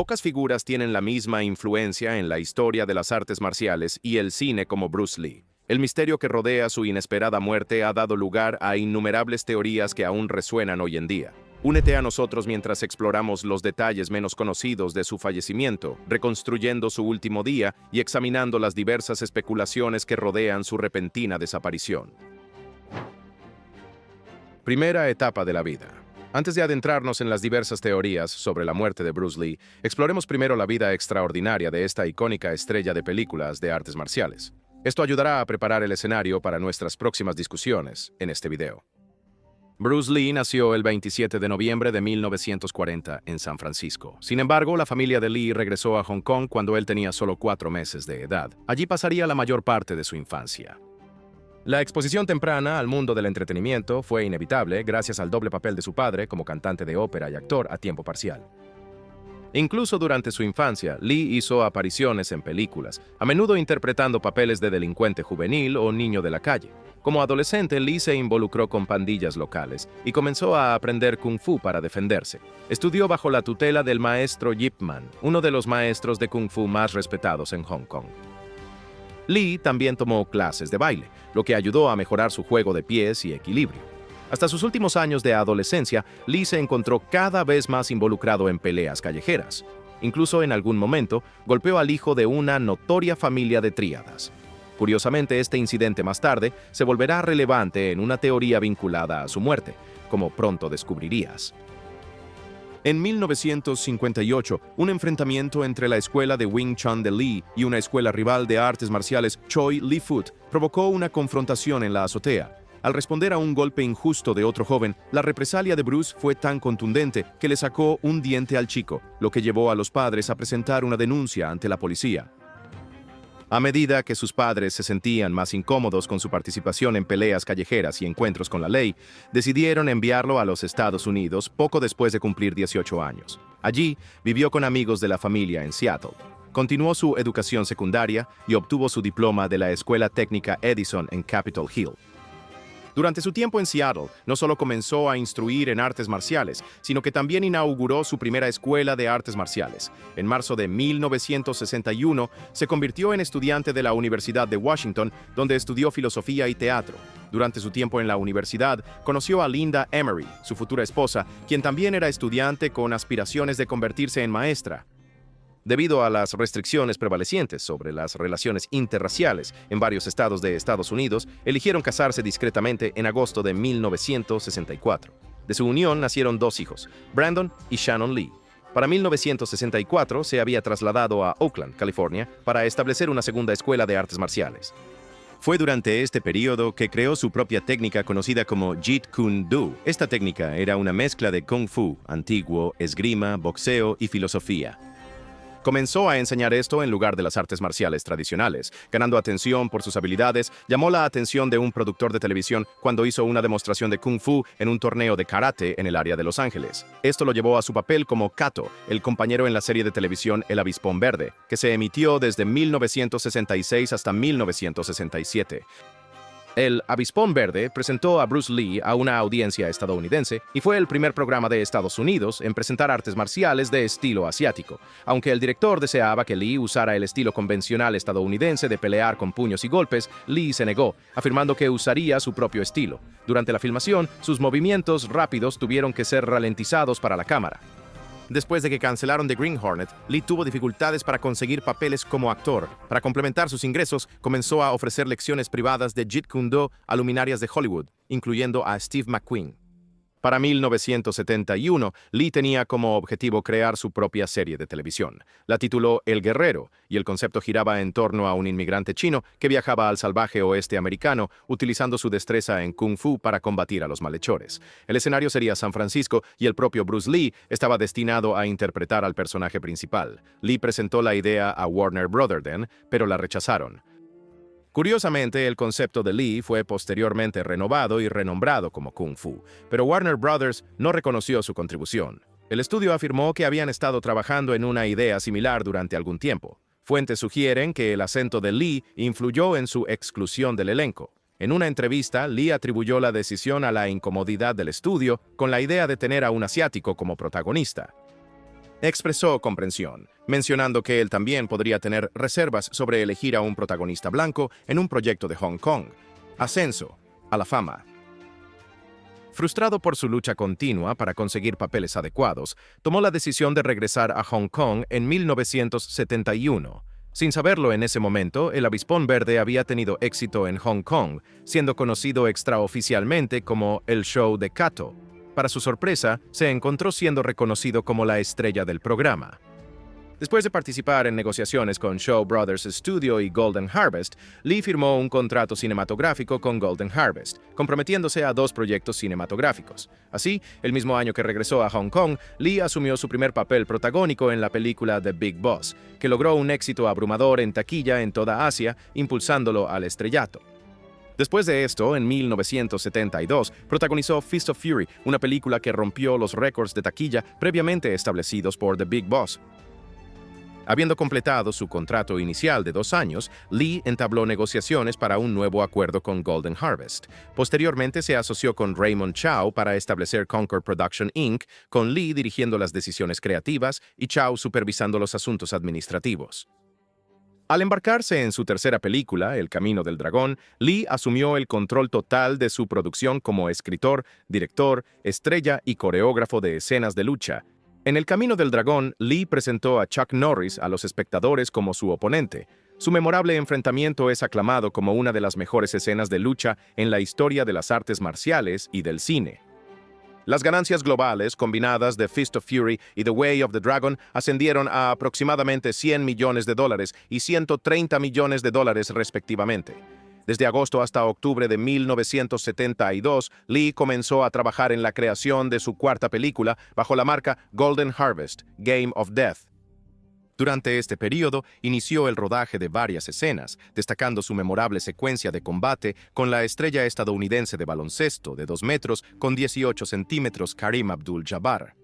Pocas figuras tienen la misma influencia en la historia de las artes marciales y el cine como Bruce Lee. El misterio que rodea su inesperada muerte ha dado lugar a innumerables teorías que aún resuenan hoy en día. Únete a nosotros mientras exploramos los detalles menos conocidos de su fallecimiento, reconstruyendo su último día y examinando las diversas especulaciones que rodean su repentina desaparición. Primera etapa de la vida. Antes de adentrarnos en las diversas teorías sobre la muerte de Bruce Lee, exploremos primero la vida extraordinaria de esta icónica estrella de películas de artes marciales. Esto ayudará a preparar el escenario para nuestras próximas discusiones en este video. Bruce Lee nació el 27 de noviembre de 1940 en San Francisco. Sin embargo, la familia de Lee regresó a Hong Kong cuando él tenía solo 4 meses de edad. Allí pasaría la mayor parte de su infancia. La exposición temprana al mundo del entretenimiento fue inevitable gracias al doble papel de su padre como cantante de ópera y actor a tiempo parcial. Incluso durante su infancia, Lee hizo apariciones en películas, a menudo interpretando papeles de delincuente juvenil o niño de la calle. Como adolescente, Lee se involucró con pandillas locales y comenzó a aprender Kung Fu para defenderse. Estudió bajo la tutela del maestro Yip Man, uno de los maestros de Kung Fu más respetados en Hong Kong. Lee también tomó clases de baile, lo que ayudó a mejorar su juego de pies y equilibrio. Hasta sus últimos años de adolescencia, Lee se encontró cada vez más involucrado en peleas callejeras. Incluso en algún momento, golpeó al hijo de una notoria familia de tríadas. Curiosamente, este incidente más tarde se volverá relevante en una teoría vinculada a su muerte, como pronto descubrirías. En 1958, un enfrentamiento entre la escuela de Wing Chun de Lee y una escuela rival de artes marciales, Choi Lee Foot, provocó una confrontación en la azotea. Al responder a un golpe injusto de otro joven, la represalia de Bruce fue tan contundente que le sacó un diente al chico, lo que llevó a los padres a presentar una denuncia ante la policía. A medida que sus padres se sentían más incómodos con su participación en peleas callejeras y encuentros con la ley, decidieron enviarlo a los Estados Unidos poco después de cumplir 18 años. Allí, vivió con amigos de la familia en Seattle. Continuó su educación secundaria y obtuvo su diploma de la Escuela Técnica Edison en Capitol Hill. Durante su tiempo en Seattle, no solo comenzó a instruir en artes marciales, sino que también inauguró su primera escuela de artes marciales. En marzo de 1961, se convirtió en estudiante de la Universidad de Washington, donde estudió filosofía y teatro. Durante su tiempo en la universidad, conoció a Linda Emery, su futura esposa, quien también era estudiante con aspiraciones de convertirse en maestra. Debido a las restricciones prevalecientes sobre las relaciones interraciales en varios estados de Estados Unidos, eligieron casarse discretamente en agosto de 1964. De su unión nacieron 2 hijos, Brandon y Shannon Lee. Para 1964 se había trasladado a Oakland, California, para establecer una segunda escuela de artes marciales. Fue durante este periodo que creó su propia técnica conocida como Jeet Kune Do. Esta técnica era una mezcla de Kung Fu antiguo, esgrima, boxeo y filosofía. Comenzó a enseñar esto en lugar de las artes marciales tradicionales. Ganando atención por sus habilidades, llamó la atención de un productor de televisión cuando hizo una demostración de Kung Fu en un torneo de karate en el área de Los Ángeles. Esto lo llevó a su papel como Kato, el compañero en la serie de televisión El Avispón Verde, que se emitió desde 1966 hasta 1967. El Avispón Verde presentó a Bruce Lee a una audiencia estadounidense y fue el primer programa de Estados Unidos en presentar artes marciales de estilo asiático. Aunque el director deseaba que Lee usara el estilo convencional estadounidense de pelear con puños y golpes, Lee se negó, afirmando que usaría su propio estilo. Durante la filmación, sus movimientos rápidos tuvieron que ser ralentizados para la cámara. Después de que cancelaron The Green Hornet, Lee tuvo dificultades para conseguir papeles como actor. Para complementar sus ingresos, comenzó a ofrecer lecciones privadas de Jeet Kune Do a luminarias de Hollywood, incluyendo a Steve McQueen. Para 1971, Lee tenía como objetivo crear su propia serie de televisión. La tituló El Guerrero, y el concepto giraba en torno a un inmigrante chino que viajaba al salvaje oeste americano, utilizando su destreza en Kung Fu para combatir a los malhechores. El escenario sería San Francisco, y el propio Bruce Lee estaba destinado a interpretar al personaje principal. Lee presentó la idea a Warner Brothers, pero la rechazaron. Curiosamente, el concepto de Lee fue posteriormente renovado y renombrado como Kung Fu, pero Warner Brothers no reconoció su contribución. El estudio afirmó que habían estado trabajando en una idea similar durante algún tiempo. Fuentes sugieren que el acento de Lee influyó en su exclusión del elenco. En una entrevista, Lee atribuyó la decisión a la incomodidad del estudio con la idea de tener a un asiático como protagonista. Expresó comprensión, mencionando que él también podría tener reservas sobre elegir a un protagonista blanco en un proyecto de Hong Kong. Ascenso a la fama. Frustrado por su lucha continua para conseguir papeles adecuados, tomó la decisión de regresar a Hong Kong en 1971. Sin saberlo en ese momento, el Avispón Verde había tenido éxito en Hong Kong, siendo conocido extraoficialmente como el Show de Kato. Para su sorpresa, se encontró siendo reconocido como la estrella del programa. Después de participar en negociaciones con Shaw Brothers Studio y Golden Harvest, Lee firmó un contrato cinematográfico con Golden Harvest, comprometiéndose a 2 proyectos cinematográficos. Así, el mismo año que regresó a Hong Kong, Lee asumió su primer papel protagónico en la película The Big Boss, que logró un éxito abrumador en taquilla en toda Asia, impulsándolo al estrellato. Después de esto, en 1972, protagonizó Fist of Fury, una película que rompió los récords de taquilla previamente establecidos por The Big Boss. Habiendo completado su contrato inicial de 2 años, Lee entabló negociaciones para un nuevo acuerdo con Golden Harvest. Posteriormente se asoció con Raymond Chow para establecer Concord Production Inc., con Lee dirigiendo las decisiones creativas y Chow supervisando los asuntos administrativos. Al embarcarse en su tercera película, El Camino del Dragón, Lee asumió el control total de su producción como escritor, director, estrella y coreógrafo de escenas de lucha. En El Camino del Dragón, Lee presentó a Chuck Norris a los espectadores como su oponente. Su memorable enfrentamiento es aclamado como una de las mejores escenas de lucha en la historia de las artes marciales y del cine. Las ganancias globales combinadas de Fist of Fury y The Way of the Dragon ascendieron a aproximadamente $100 millones y $130 millones respectivamente. Desde agosto hasta octubre de 1972, Lee comenzó a trabajar en la creación de su cuarta película bajo la marca Golden Harvest, Game of Death. Durante este periodo, inició el rodaje de varias escenas, destacando su memorable secuencia de combate con la estrella estadounidense de baloncesto de 2 metros con 18 centímetros Kareem Abdul-Jabbar.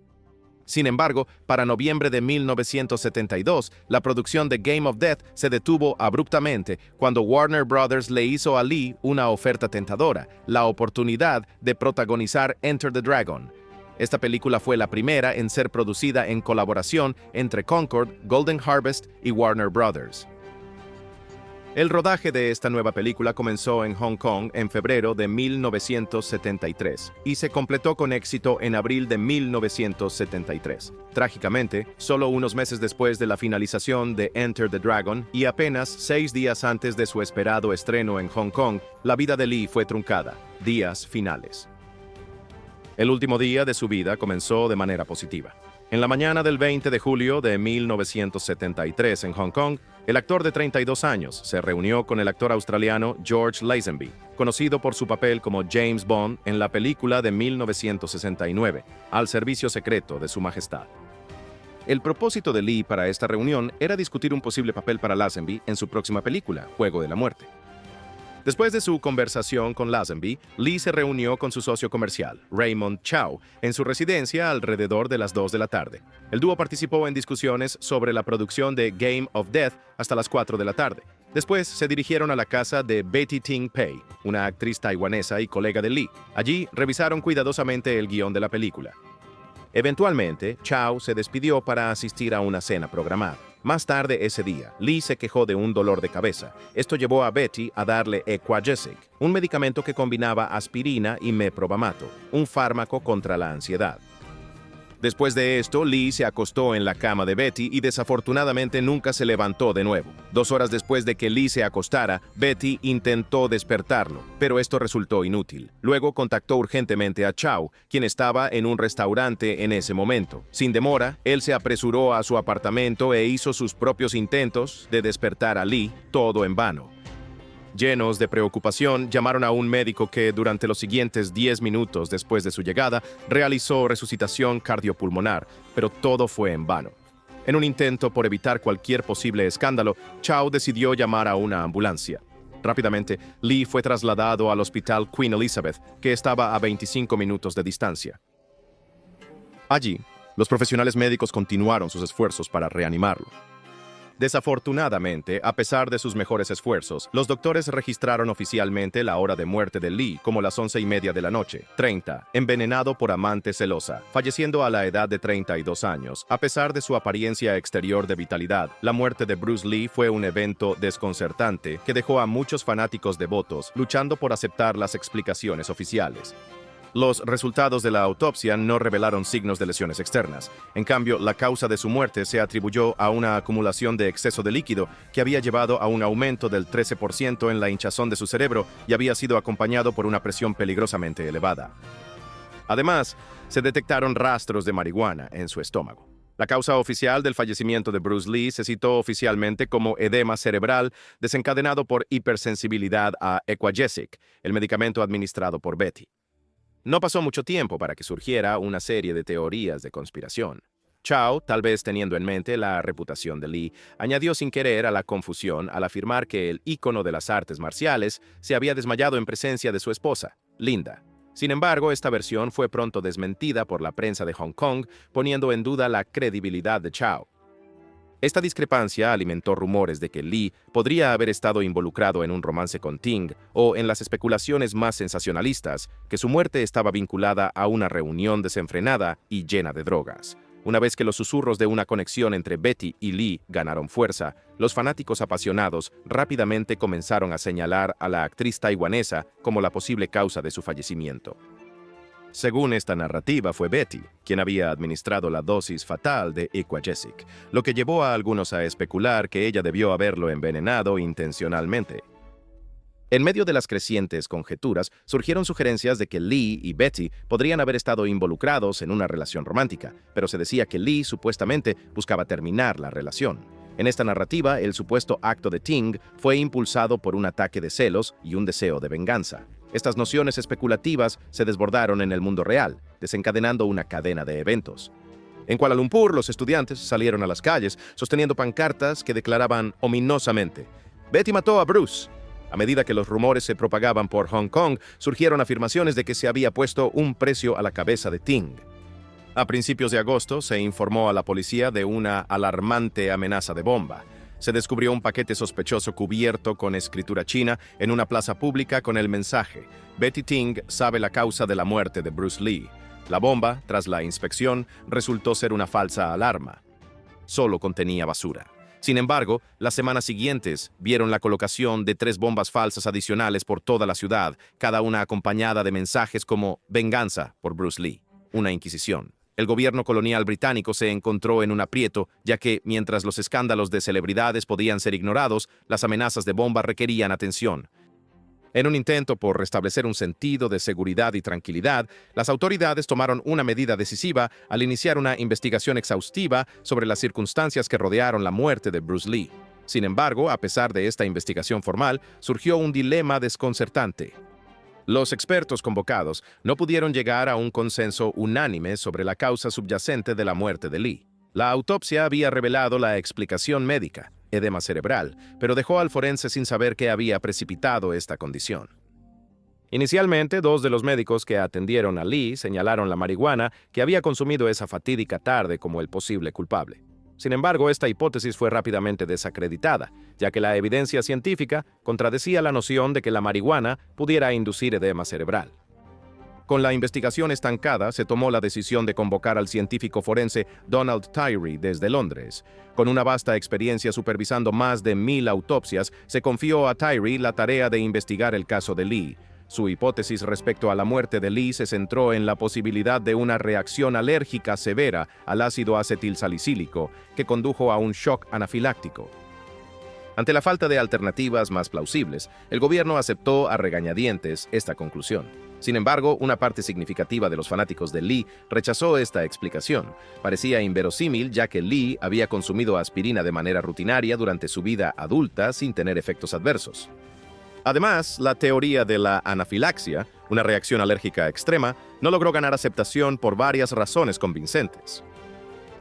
Sin embargo, para noviembre de 1972, la producción de Game of Death se detuvo abruptamente cuando Warner Brothers le hizo a Lee una oferta tentadora, la oportunidad de protagonizar Enter the Dragon. Esta película fue la primera en ser producida en colaboración entre Concord, Golden Harvest y Warner Brothers. El rodaje de esta nueva película comenzó en Hong Kong en febrero de 1973 y se completó con éxito en abril de 1973. Trágicamente, solo unos meses después de la finalización de Enter the Dragon y apenas 6 días antes de su esperado estreno en Hong Kong, la vida de Lee fue truncada. Días finales. El último día de su vida comenzó de manera positiva. En la mañana del 20 de julio de 1973 en Hong Kong, el actor de 32 años se reunió con el actor australiano George Lazenby, conocido por su papel como James Bond en la película de 1969, Al servicio secreto de Su Majestad. El propósito de Lee para esta reunión era discutir un posible papel para Lazenby en su próxima película, Juego de la Muerte. Después de su conversación con Lazenby, Lee se reunió con su socio comercial, Raymond Chow, en su residencia alrededor de las 2 de la tarde. El dúo participó en discusiones sobre la producción de Game of Death hasta las 4 de la tarde. Después se dirigieron a la casa de Betty Ting Pei, una actriz taiwanesa y colega de Lee. Allí revisaron cuidadosamente el guión de la película. Eventualmente, Chow se despidió para asistir a una cena programada. Más tarde ese día, Lee se quejó de un dolor de cabeza. Esto llevó a Betty a darle Equagesic, un medicamento que combinaba aspirina y meprobamato, un fármaco contra la ansiedad. Después de esto, Lee se acostó en la cama de Betty y desafortunadamente nunca se levantó de nuevo. 2 horas después de que Lee se acostara, Betty intentó despertarlo, pero esto resultó inútil. Luego contactó urgentemente a Chow, quien estaba en un restaurante en ese momento. Sin demora, él se apresuró a su apartamento e hizo sus propios intentos de despertar a Lee, todo en vano. Llenos de preocupación, llamaron a un médico que, durante los siguientes 10 minutos después de su llegada, realizó resucitación cardiopulmonar, pero todo fue en vano. En un intento por evitar cualquier posible escándalo, Chow decidió llamar a una ambulancia. Rápidamente, Lee fue trasladado al hospital Queen Elizabeth, que estaba a 25 minutos de distancia. Allí, los profesionales médicos continuaron sus esfuerzos para reanimarlo. Desafortunadamente, a pesar de sus mejores esfuerzos, los doctores registraron oficialmente la hora de muerte de Lee como las 11:30 de la noche, 30, envenenado por amante celosa, falleciendo a la edad de 32 años. A pesar de su apariencia exterior de vitalidad, la muerte de Bruce Lee fue un evento desconcertante que dejó a muchos fanáticos devotos luchando por aceptar las explicaciones oficiales. Los resultados de la autopsia no revelaron signos de lesiones externas. En cambio, la causa de su muerte se atribuyó a una acumulación de exceso de líquido que había llevado a un aumento del 13% en la hinchazón de su cerebro y había sido acompañado por una presión peligrosamente elevada. Además, se detectaron rastros de marihuana en su estómago. La causa oficial del fallecimiento de Bruce Lee se citó oficialmente como edema cerebral desencadenado por hipersensibilidad a Equagesic, el medicamento administrado por Betty. No pasó mucho tiempo para que surgiera una serie de teorías de conspiración. Chow, tal vez teniendo en mente la reputación de Lee, añadió sin querer a la confusión al afirmar que el ícono de las artes marciales se había desmayado en presencia de su esposa, Linda. Sin embargo, esta versión fue pronto desmentida por la prensa de Hong Kong, poniendo en duda la credibilidad de Chow. Esta discrepancia alimentó rumores de que Lee podría haber estado involucrado en un romance con Ting o en las especulaciones más sensacionalistas que su muerte estaba vinculada a una reunión desenfrenada y llena de drogas. Una vez que los susurros de una conexión entre Betty y Lee ganaron fuerza, los fanáticos apasionados rápidamente comenzaron a señalar a la actriz taiwanesa como la posible causa de su fallecimiento. Según esta narrativa, fue Betty quien había administrado la dosis fatal de Equagesic, lo que llevó a algunos a especular que ella debió haberlo envenenado intencionalmente. En medio de las crecientes conjeturas, surgieron sugerencias de que Lee y Betty podrían haber estado involucrados en una relación romántica, pero se decía que Lee supuestamente buscaba terminar la relación. En esta narrativa, el supuesto acto de Ting fue impulsado por un ataque de celos y un deseo de venganza. Estas nociones especulativas se desbordaron en el mundo real, desencadenando una cadena de eventos. En Kuala Lumpur, los estudiantes salieron a las calles sosteniendo pancartas que declaraban ominosamente: «Betty mató a Bruce». A medida que los rumores se propagaban por Hong Kong, surgieron afirmaciones de que se había puesto un precio a la cabeza de Ting. A principios de agosto se informó a la policía de una alarmante amenaza de bomba. Se descubrió un paquete sospechoso cubierto con escritura china en una plaza pública con el mensaje: «Betty Ting sabe la causa de la muerte de Bruce Lee». La bomba, tras la inspección, resultó ser una falsa alarma. Solo contenía basura. Sin embargo, las semanas siguientes vieron la colocación de 3 bombas falsas adicionales por toda la ciudad, cada una acompañada de mensajes como «Venganza por Bruce Lee», una inquisición. El gobierno colonial británico se encontró en un aprieto, ya que, mientras los escándalos de celebridades podían ser ignorados, las amenazas de bomba requerían atención. En un intento por restablecer un sentido de seguridad y tranquilidad, las autoridades tomaron una medida decisiva al iniciar una investigación exhaustiva sobre las circunstancias que rodearon la muerte de Bruce Lee. Sin embargo, a pesar de esta investigación formal, surgió un dilema desconcertante. Los expertos convocados no pudieron llegar a un consenso unánime sobre la causa subyacente de la muerte de Lee. La autopsia había revelado la explicación médica, edema cerebral, pero dejó al forense sin saber qué había precipitado esta condición. Inicialmente, 2 de los médicos que atendieron a Lee señalaron la marihuana que había consumido esa fatídica tarde como el posible culpable. Sin embargo, esta hipótesis fue rápidamente desacreditada, ya que la evidencia científica contradecía la noción de que la marihuana pudiera inducir edema cerebral. Con la investigación estancada, se tomó la decisión de convocar al científico forense Donald Tyree desde Londres. Con una vasta experiencia supervisando más de 1000 autopsias, se confió a Tyree la tarea de investigar el caso de Lee. Su hipótesis respecto a la muerte de Lee se centró en la posibilidad de una reacción alérgica severa al ácido acetilsalicílico que condujo a un shock anafiláctico. Ante la falta de alternativas más plausibles, el gobierno aceptó a regañadientes esta conclusión. Sin embargo, una parte significativa de los fanáticos de Lee rechazó esta explicación. Parecía inverosímil, ya que Lee había consumido aspirina de manera rutinaria durante su vida adulta sin tener efectos adversos. Además, la teoría de la anafilaxia, una reacción alérgica extrema, no logró ganar aceptación por varias razones convincentes.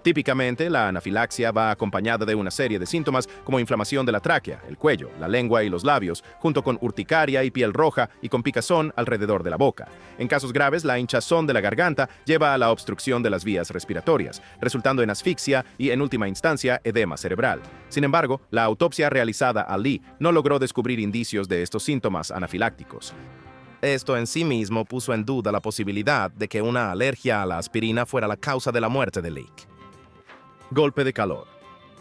Típicamente, la anafilaxia va acompañada de una serie de síntomas como inflamación de la tráquea, el cuello, la lengua y los labios, junto con urticaria y piel roja y con picazón alrededor de la boca. En casos graves, la hinchazón de la garganta lleva a la obstrucción de las vías respiratorias, resultando en asfixia y, en última instancia, edema cerebral. Sin embargo, la autopsia realizada a Lee no logró descubrir indicios de estos síntomas anafilácticos. Esto en sí mismo puso en duda la posibilidad de que una alergia a la aspirina fuera la causa de la muerte de Lee. Golpe de calor.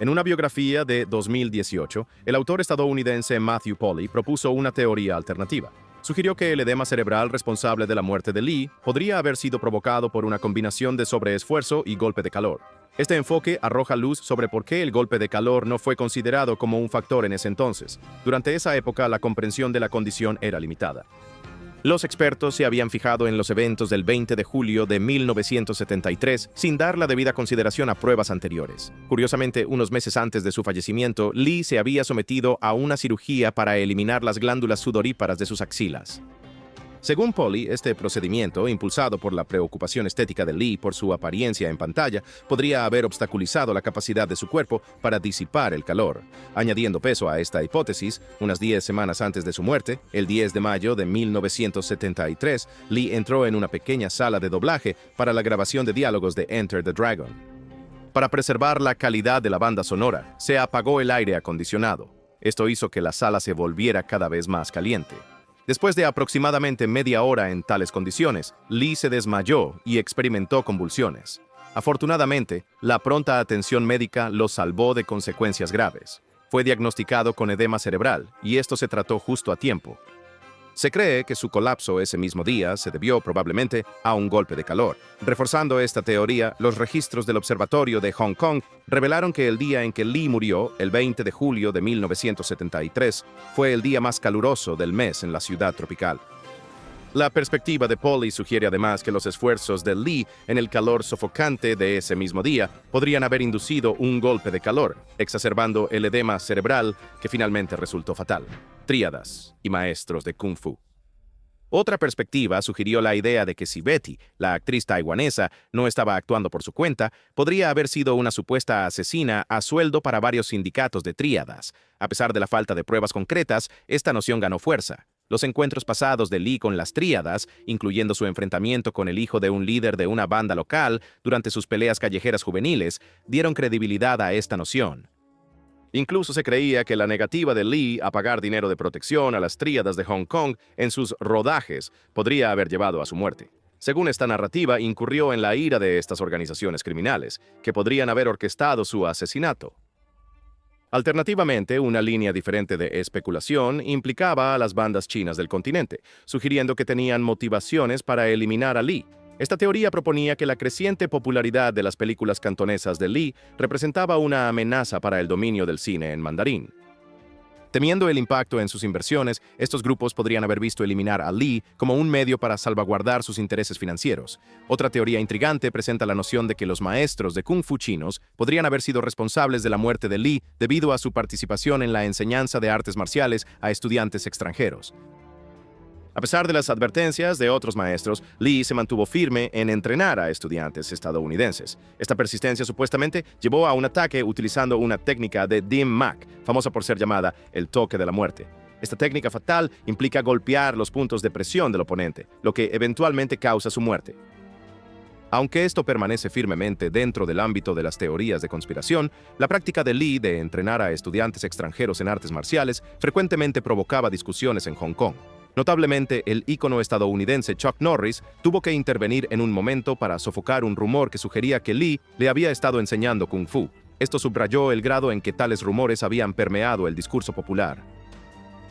En una biografía de 2018, el autor estadounidense Matthew Polly propuso una teoría alternativa. Sugirió que el edema cerebral responsable de la muerte de Lee podría haber sido provocado por una combinación de sobreesfuerzo y golpe de calor. Este enfoque arroja luz sobre por qué el golpe de calor no fue considerado como un factor en ese entonces. Durante esa época, la comprensión de la condición era limitada. Los expertos se habían fijado en los eventos del 20 de julio de 1973 sin dar la debida consideración a pruebas anteriores. Curiosamente, unos meses antes de su fallecimiento, Lee se había sometido a una cirugía para eliminar las glándulas sudoríparas de sus axilas. Según Polly, este procedimiento, impulsado por la preocupación estética de Lee por su apariencia en pantalla, podría haber obstaculizado la capacidad de su cuerpo para disipar el calor. Añadiendo peso a esta hipótesis, unas 10 semanas antes de su muerte, el 10 de mayo de 1973, Lee entró en una pequeña sala de doblaje para la grabación de diálogos de Enter the Dragon. Para preservar la calidad de la banda sonora, se apagó el aire acondicionado. Esto hizo que la sala se volviera cada vez más caliente. Después de aproximadamente media hora en tales condiciones, Lee se desmayó y experimentó convulsiones. Afortunadamente, la pronta atención médica lo salvó de consecuencias graves. Fue diagnosticado con edema cerebral y esto se trató justo a tiempo. Se cree que su colapso ese mismo día se debió probablemente a un golpe de calor. Reforzando esta teoría, los registros del Observatorio de Hong Kong revelaron que el día en que Lee murió, el 20 de julio de 1973, fue el día más caluroso del mes en la ciudad tropical. La perspectiva de Polly sugiere además que los esfuerzos de Lee en el calor sofocante de ese mismo día podrían haber inducido un golpe de calor, exacerbando el edema cerebral que finalmente resultó fatal. Tríadas y maestros de Kung Fu. Otra perspectiva sugirió la idea de que si Betty, la actriz taiwanesa, no estaba actuando por su cuenta, podría haber sido una supuesta asesina a sueldo para varios sindicatos de tríadas. A pesar de la falta de pruebas concretas, esta noción ganó fuerza. Los encuentros pasados de Lee con las tríadas, incluyendo su enfrentamiento con el hijo de un líder de una banda local durante sus peleas callejeras juveniles, dieron credibilidad a esta noción. Incluso se creía que la negativa de Lee a pagar dinero de protección a las tríadas de Hong Kong en sus rodajes podría haber llevado a su muerte. Según esta narrativa, incurrió en la ira de estas organizaciones criminales, que podrían haber orquestado su asesinato. Alternativamente, una línea diferente de especulación implicaba a las bandas chinas del continente, sugiriendo que tenían motivaciones para eliminar a Lee. Esta teoría proponía que la creciente popularidad de las películas cantonesas de Lee representaba una amenaza para el dominio del cine en mandarín. Temiendo el impacto en sus inversiones, estos grupos podrían haber visto eliminar a Lee como un medio para salvaguardar sus intereses financieros. Otra teoría intrigante presenta la noción de que los maestros de Kung Fu chinos podrían haber sido responsables de la muerte de Lee debido a su participación en la enseñanza de artes marciales a estudiantes extranjeros. A pesar de las advertencias de otros maestros, Lee se mantuvo firme en entrenar a estudiantes estadounidenses. Esta persistencia supuestamente llevó a un ataque utilizando una técnica de Dim Mak, famosa por ser llamada el toque de la muerte. Esta técnica fatal implica golpear los puntos de presión del oponente, lo que eventualmente causa su muerte. Aunque esto permanece firmemente dentro del ámbito de las teorías de conspiración, la práctica de Lee de entrenar a estudiantes extranjeros en artes marciales frecuentemente provocaba discusiones en Hong Kong. Notablemente, el ícono estadounidense Chuck Norris tuvo que intervenir en un momento para sofocar un rumor que sugería que Lee le había estado enseñando Kung Fu. Esto subrayó el grado en que tales rumores habían permeado el discurso popular.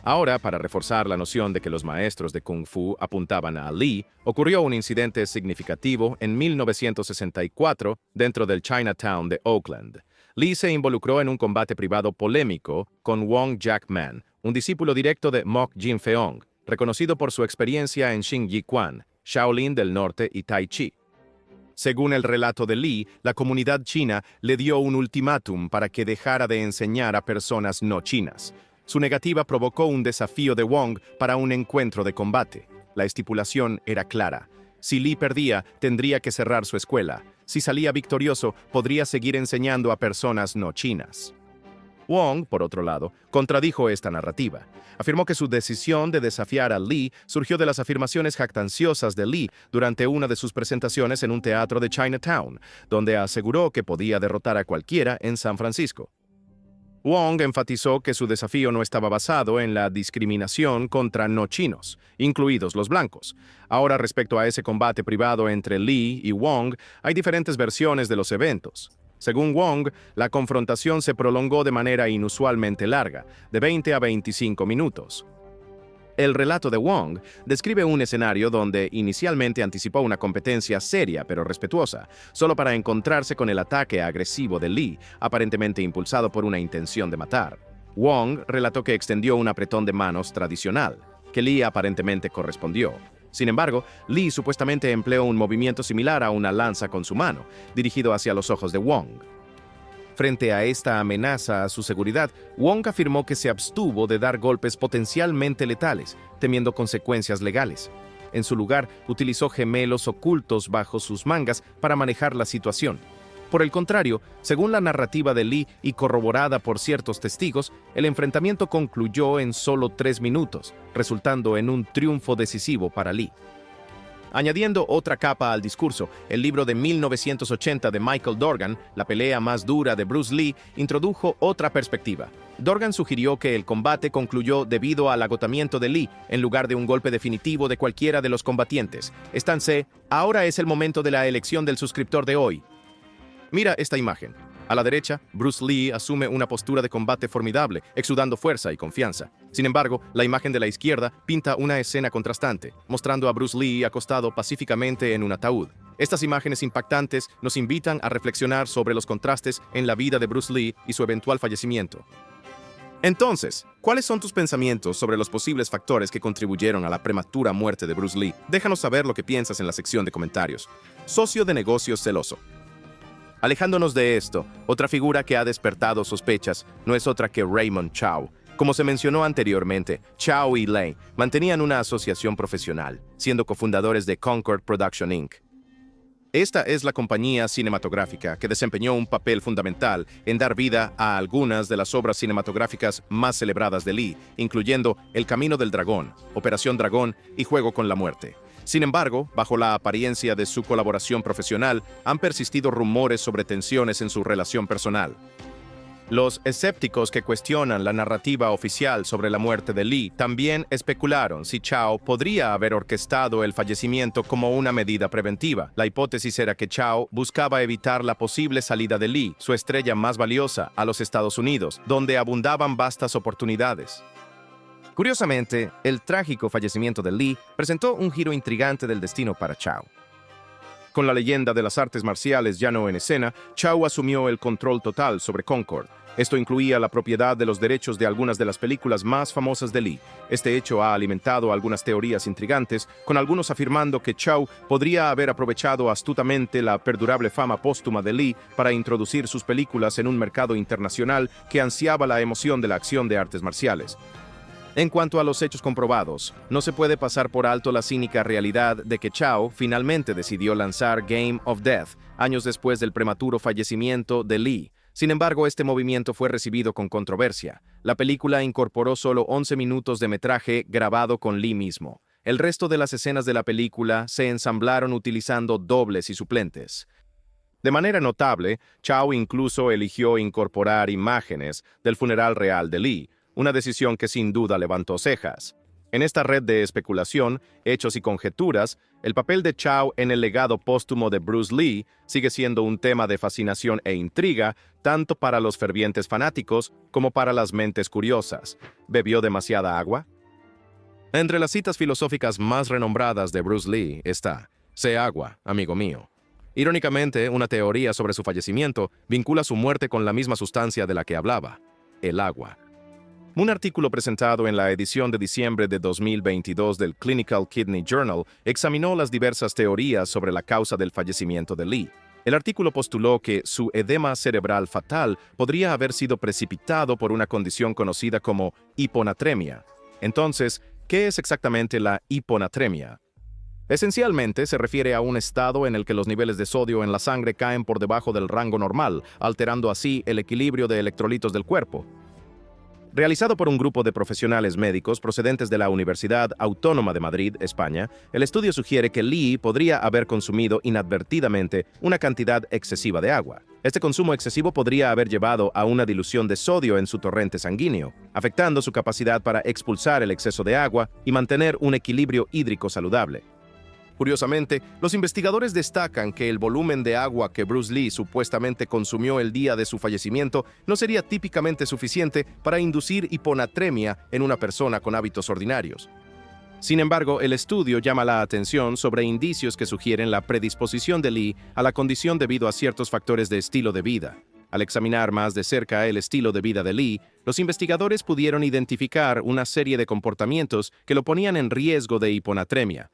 Ahora, para reforzar la noción de que los maestros de Kung Fu apuntaban a Lee, ocurrió un incidente significativo en 1964 dentro del Chinatown de Oakland. Lee se involucró en un combate privado polémico con Wong Jack Man, un discípulo directo de Mok Jin-feong, reconocido por su experiencia en Xingyi Quan, Shaolin del Norte y Tai Chi. Según el relato de Lee, la comunidad china le dio un ultimátum para que dejara de enseñar a personas no chinas. Su negativa provocó un desafío de Wong para un encuentro de combate. La estipulación era clara. Si Lee perdía, tendría que cerrar su escuela. si salía victorioso, podría seguir enseñando a personas no chinas. Wong, por otro lado, contradijo esta narrativa. Afirmó que su decisión de desafiar a Lee surgió de las afirmaciones jactanciosas de Lee durante una de sus presentaciones en un teatro de Chinatown, donde aseguró que podía derrotar a cualquiera en San Francisco. Wong enfatizó que su desafío no estaba basado en la discriminación contra no chinos, incluidos los blancos. Ahora, respecto a ese combate privado entre Lee y Wong, hay diferentes versiones de los eventos. Según Wong, la confrontación se prolongó de manera inusualmente larga, de 20 a 25 minutos. El relato de Wong describe un escenario donde inicialmente anticipó una competencia seria pero respetuosa, solo para encontrarse con el ataque agresivo de Lee, aparentemente impulsado por una intención de matar. Wong relató que extendió un apretón de manos tradicional, que Lee aparentemente correspondió. Sin embargo, Lee supuestamente empleó un movimiento similar a una lanza con su mano, dirigido hacia los ojos de Wong. Frente a esta amenaza a su seguridad, Wong afirmó que se abstuvo de dar golpes potencialmente letales, temiendo consecuencias legales. En su lugar, utilizó gemelos ocultos bajo sus mangas para manejar la situación. Por el contrario, según la narrativa de Lee y corroborada por ciertos testigos, el enfrentamiento concluyó en solo 3 minutos, resultando en un triunfo decisivo para Lee. Añadiendo otra capa al discurso, el libro de 1980 de Michael Dorgan, La pelea más dura de Bruce Lee, introdujo otra perspectiva. Dorgan sugirió que el combate concluyó debido al agotamiento de Lee, en lugar de un golpe definitivo de cualquiera de los combatientes. Stan C., ahora es el momento de la elección del suscriptor de hoy. Mira esta imagen. A la derecha, Bruce Lee asume una postura de combate formidable, exudando fuerza y confianza. Sin embargo, la imagen de la izquierda pinta una escena contrastante, mostrando a Bruce Lee acostado pacíficamente en un ataúd. Estas imágenes impactantes nos invitan a reflexionar sobre los contrastes en la vida de Bruce Lee y su eventual fallecimiento. Entonces, ¿cuáles son tus pensamientos sobre los posibles factores que contribuyeron a la prematura muerte de Bruce Lee? Déjanos saber lo que piensas en la sección de comentarios. Socio de negocios celoso. Alejándonos de esto, otra figura que ha despertado sospechas no es otra que Raymond Chow. Como se mencionó anteriormente, Chow y Lei mantenían una asociación profesional, siendo cofundadores de Concord Production Inc. Esta es la compañía cinematográfica que desempeñó un papel fundamental en dar vida a algunas de las obras cinematográficas más celebradas de Lee, incluyendo El Camino del Dragón, Operación Dragón y Juego con la Muerte. Sin embargo, bajo la apariencia de su colaboración profesional, han persistido rumores sobre tensiones en su relación personal. Los escépticos que cuestionan la narrativa oficial sobre la muerte de Lee también especularon si Chow podría haber orquestado el fallecimiento como una medida preventiva. La hipótesis era que Chow buscaba evitar la posible salida de Lee, su estrella más valiosa, a los Estados Unidos, donde abundaban vastas oportunidades. Curiosamente, el trágico fallecimiento de Lee presentó un giro intrigante del destino para Chow. Con la leyenda de las artes marciales ya no en escena, Chow asumió el control total sobre Concord. Esto incluía la propiedad de los derechos de algunas de las películas más famosas de Lee. Este hecho ha alimentado algunas teorías intrigantes, con algunos afirmando que Chow podría haber aprovechado astutamente la perdurable fama póstuma de Lee para introducir sus películas en un mercado internacional que ansiaba la emoción de la acción de artes marciales. En cuanto a los hechos comprobados, no se puede pasar por alto la cínica realidad de que Chow finalmente decidió lanzar Game of Death años después del prematuro fallecimiento de Lee. Sin embargo, este movimiento fue recibido con controversia. La película incorporó solo 11 minutos de metraje grabado con Lee mismo. El resto de las escenas de la película se ensamblaron utilizando dobles y suplentes. De manera notable, Chow incluso eligió incorporar imágenes del funeral real de Lee, una decisión que sin duda levantó cejas. En esta red de especulación, hechos y conjeturas, el papel de Chow en el legado póstumo de Bruce Lee sigue siendo un tema de fascinación e intriga tanto para los fervientes fanáticos como para las mentes curiosas. ¿Bebió demasiada agua? Entre las citas filosóficas más renombradas de Bruce Lee está: sé agua, amigo mío. Irónicamente, una teoría sobre su fallecimiento vincula su muerte con la misma sustancia de la que hablaba, el agua. Un artículo presentado en la edición de diciembre de 2022 del Clinical Kidney Journal examinó las diversas teorías sobre la causa del fallecimiento de Lee. El artículo postuló que su edema cerebral fatal podría haber sido precipitado por una condición conocida como hiponatremia. Entonces, ¿qué es exactamente la hiponatremia? Esencialmente, se refiere a un estado en el que los niveles de sodio en la sangre caen por debajo del rango normal, alterando así el equilibrio de electrolitos del cuerpo. Realizado por un grupo de profesionales médicos procedentes de la Universidad Autónoma de Madrid, España, el estudio sugiere que Lee podría haber consumido inadvertidamente una cantidad excesiva de agua. Este consumo excesivo podría haber llevado a una dilución de sodio en su torrente sanguíneo, afectando su capacidad para expulsar el exceso de agua y mantener un equilibrio hídrico saludable. Curiosamente, los investigadores destacan que el volumen de agua que Bruce Lee supuestamente consumió el día de su fallecimiento no sería típicamente suficiente para inducir hiponatremia en una persona con hábitos ordinarios. Sin embargo, el estudio llama la atención sobre indicios que sugieren la predisposición de Lee a la condición debido a ciertos factores de estilo de vida. Al examinar más de cerca el estilo de vida de Lee, los investigadores pudieron identificar una serie de comportamientos que lo ponían en riesgo de hiponatremia.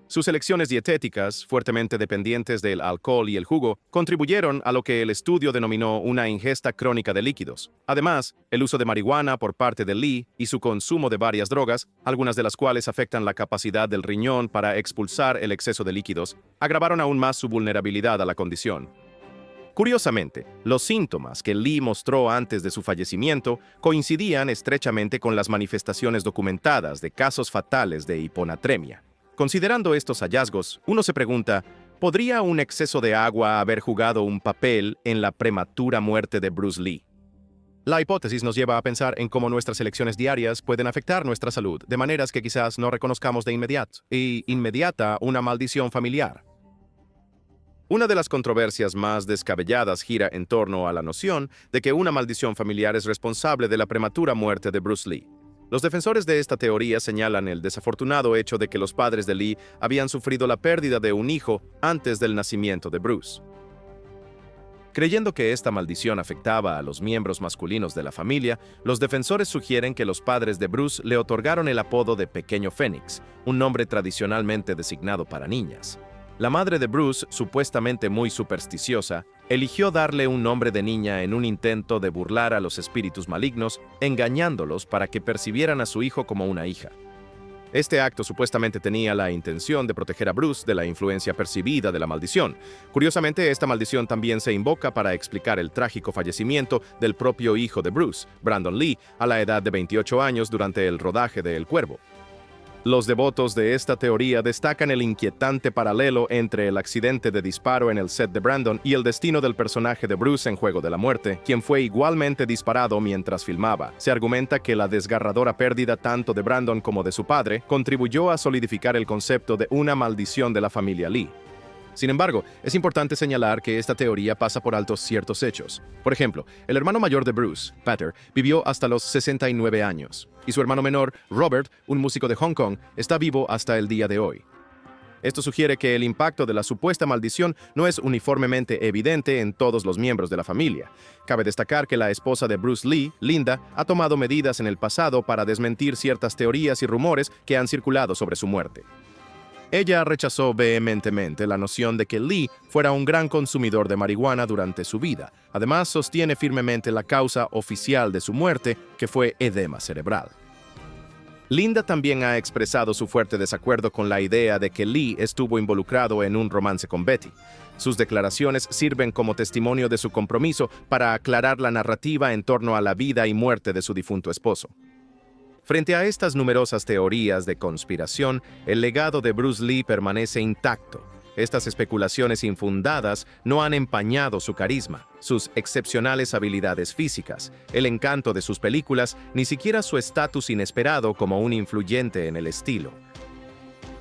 Sus elecciones dietéticas, fuertemente dependientes del alcohol y el jugo, contribuyeron a lo que el estudio denominó una ingesta crónica de líquidos. Además, el uso de marihuana por parte de Lee y su consumo de varias drogas, algunas de las cuales afectan la capacidad del riñón para expulsar el exceso de líquidos, agravaron aún más su vulnerabilidad a la condición. Curiosamente, los síntomas que Lee mostró antes de su fallecimiento coincidían estrechamente con las manifestaciones documentadas de casos fatales de hiponatremia. Considerando estos hallazgos, uno se pregunta, ¿podría un exceso de agua haber jugado un papel en la prematura muerte de Bruce Lee? La hipótesis nos lleva a pensar en cómo nuestras elecciones diarias pueden afectar nuestra salud de maneras que quizás no reconozcamos de inmediata una maldición familiar. Una de las controversias más descabelladas gira en torno a la noción de que una maldición familiar es responsable de la prematura muerte de Bruce Lee. Los defensores de esta teoría señalan el desafortunado hecho de que los padres de Lee habían sufrido la pérdida de un hijo antes del nacimiento de Bruce. Creyendo que esta maldición afectaba a los miembros masculinos de la familia, los defensores sugieren que los padres de Bruce le otorgaron el apodo de Pequeño Fénix, un nombre tradicionalmente designado para niñas. La madre de Bruce, supuestamente muy supersticiosa, eligió darle un nombre de niña en un intento de burlar a los espíritus malignos, engañándolos para que percibieran a su hijo como una hija. Este acto supuestamente tenía la intención de proteger a Bruce de la influencia percibida de la maldición. Curiosamente, esta maldición también se invoca para explicar el trágico fallecimiento del propio hijo de Bruce, Brandon Lee, a la edad de 28 años durante el rodaje de El Cuervo. Los devotos de esta teoría destacan el inquietante paralelo entre el accidente de disparo en el set de Brandon y el destino del personaje de Bruce en Juego de la Muerte, quien fue igualmente disparado mientras filmaba. Se argumenta que la desgarradora pérdida tanto de Brandon como de su padre contribuyó a solidificar el concepto de una maldición de la familia Lee. Sin embargo, es importante señalar que esta teoría pasa por alto ciertos hechos. Por ejemplo, el hermano mayor de Bruce, Pater, vivió hasta los 69 años, y su hermano menor, Robert, un músico de Hong Kong, está vivo hasta el día de hoy. Esto sugiere que el impacto de la supuesta maldición no es uniformemente evidente en todos los miembros de la familia. Cabe destacar que la esposa de Bruce Lee, Linda, ha tomado medidas en el pasado para desmentir ciertas teorías y rumores que han circulado sobre su muerte. Ella rechazó vehementemente la noción de que Lee fuera un gran consumidor de marihuana durante su vida. Además, sostiene firmemente la causa oficial de su muerte, que fue edema cerebral. Linda también ha expresado su fuerte desacuerdo con la idea de que Lee estuvo involucrado en un romance con Betty. Sus declaraciones sirven como testimonio de su compromiso para aclarar la narrativa en torno a la vida y muerte de su difunto esposo. Frente a estas numerosas teorías de conspiración, el legado de Bruce Lee permanece intacto. Estas especulaciones infundadas no han empañado su carisma, sus excepcionales habilidades físicas, el encanto de sus películas, ni siquiera su estatus inesperado como un influyente en el estilo.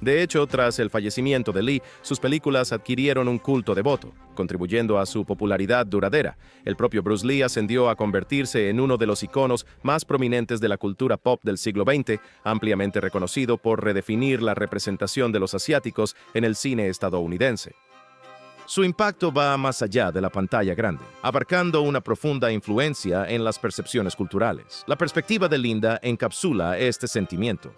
De hecho, tras el fallecimiento de Lee, sus películas adquirieron un culto devoto, contribuyendo a su popularidad duradera. El propio Bruce Lee ascendió a convertirse en uno de los iconos más prominentes de la cultura pop del siglo XX, ampliamente reconocido por redefinir la representación de los asiáticos en el cine estadounidense. Su impacto va más allá de la pantalla grande, abarcando una profunda influencia en las percepciones culturales. La perspectiva de Linda encapsula este sentimiento.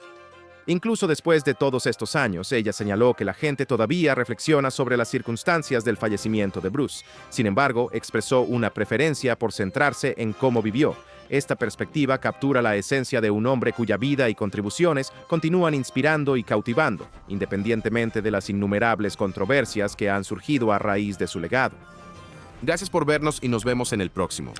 Incluso después de todos estos años, ella señaló que la gente todavía reflexiona sobre las circunstancias del fallecimiento de Bruce. Sin embargo, expresó una preferencia por centrarse en cómo vivió. Esta perspectiva captura la esencia de un hombre cuya vida y contribuciones continúan inspirando y cautivando, independientemente de las innumerables controversias que han surgido a raíz de su legado. Gracias por vernos y nos vemos en el próximo.